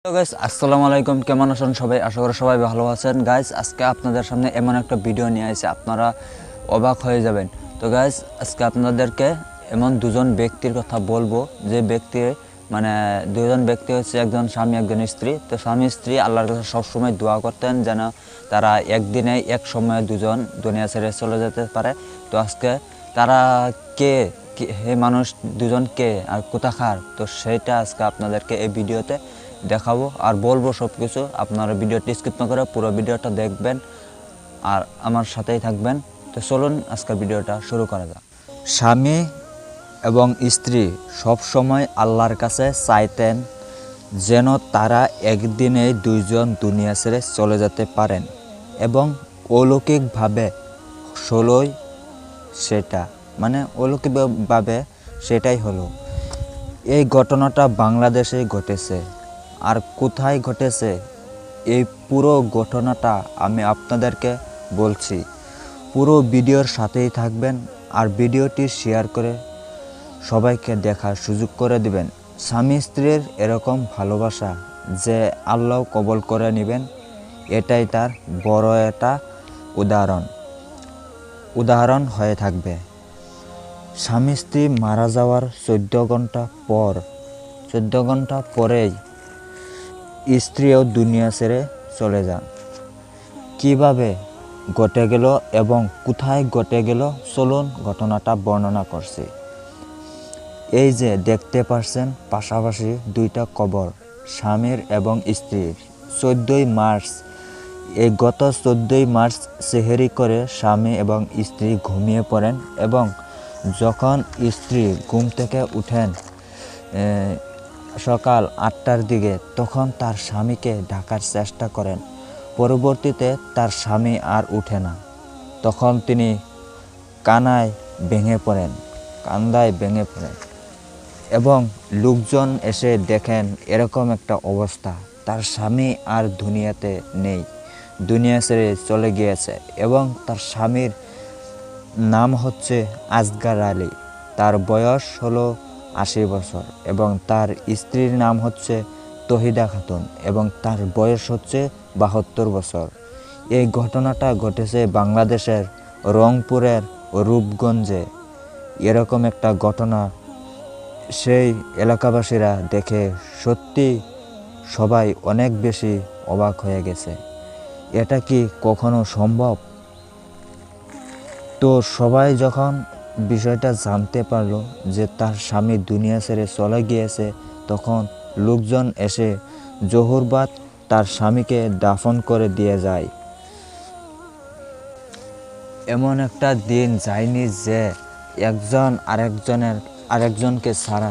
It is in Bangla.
তো গাইস আসসালামু আলাইকুম, কেমন আছেন সবাই? আশা করি সবাই ভালো আছেন। গাইস আজকে আপনাদের সামনে এমন একটা ভিডিও নিয়ে আসছে, আপনারা অবাক হয়ে যাবেন। তো গাইস আজকে আপনাদেরকে এমন দুজন ব্যক্তির কথা বলবো, যে ব্যক্তি মানে দুজন ব্যক্তি হচ্ছে একজন স্বামী একজন স্ত্রী। তো স্বামী স্ত্রী আল্লাহর কাছে সবসময় দোয়া করতেন যেন তারা একদিনে এক সময়ে দুজন দুনিয়া ছেড়ে চলে যেতে পারে। তো আজকে তারা কে হে মানুষ দুজন কে আর কোথাকার, তো সেটা আজকে আপনাদেরকে এই ভিডিওতে দেখাবো আর বলবো সব কিছু। আপনারা ভিডিওটি স্কিপ না করে পুরো ভিডিওটা দেখবেন আর আমার সাথেই থাকবেন। তো চলুন আজকের ভিডিওটা শুরু করা যাক। স্বামী এবং স্ত্রী সব সময় আল্লাহর কাছে চাইতেন যেন তারা একদিনেই দুইজন দুনিয়া ছেড়ে চলে যেতে পারেন, এবং অলৌকিকভাবে ষোলোই সেটা অলৌকিকভাবে সেটাই হলো। এই ঘটনাটা বাংলাদেশেই ঘটেছে। আর কোথায় ঘটেছে এই পুরো ঘটনাটা আমি আপনাদেরকে বলছি। পুরো ভিডিওর সাথেই থাকবেন আর ভিডিওটি শেয়ার করে সবাইকে দেখার সুযোগ করে দিবেন। স্বামী স্ত্রীর এরকম ভালোবাসা যে আল্লাহ কবল করে নেবেন, এটাই তার বড় একটা উদাহরণ হয়ে থাকবে। স্বামী স্ত্রী মারা যাওয়ার 14 ঘন্টা পরেই স্ত্রীও দুনিয়া ছেড়ে চলে যান। কিভাবে ঘটে গেল এবং কোথায় ঘটে গেল, চলুন ঘটনাটা বর্ণনা করছি। এই যে দেখতে পাচ্ছেন পাশাপাশি দুইটা কবর, স্বামীর এবং স্ত্রীর। 14ই মার্চ, এই গত 14ই মার্চ সেহেরি করে স্বামী এবং স্ত্রী ঘুমিয়ে পড়েন, এবং যখন স্ত্রী ঘুম থেকে উঠেন সকাল 8টার দিকে, তখন তার স্বামীকে ডাকার চেষ্টা করেন। পরবর্তীতে তার স্বামী আর উঠে না। তখন তিনি কান্দায় ভেঙে পড়েন এবং লোকজন এসে দেখেন এরকম একটা অবস্থা, তার স্বামী আর দুনিয়াতে নেই, দুনিয়া ছেড়ে চলে গিয়েছে। এবং তার স্বামীর নাম হচ্ছে আসগার আলী, তার বয়স হলো 80 বছর, এবং তার স্ত্রীর নাম হচ্ছে তহিদা খাতুন, এবং তার বয়স হচ্ছে 72 বছর। এই ঘটনাটা ঘটেছে বাংলাদেশের রংপুরের রূপগঞ্জে। এরকম একটা ঘটনা সেই এলাকাবাসীরা দেখে সত্যি সবাই অনেক বেশি অবাক হয়ে গেছে। এটা কি কখনো সম্ভব? তো সবাই যখন বিষয়টা জানতে পারলো যে তার স্বামী দুনিয়া ছেড়ে চলে গিয়েছে, তখন লোকজন এসে জোহরবাদ তার স্বামীকে দাফন করে দিয়ে যায়। এমন একটা দিন যায়নি যে একজন আরেকজনকে ছাড়া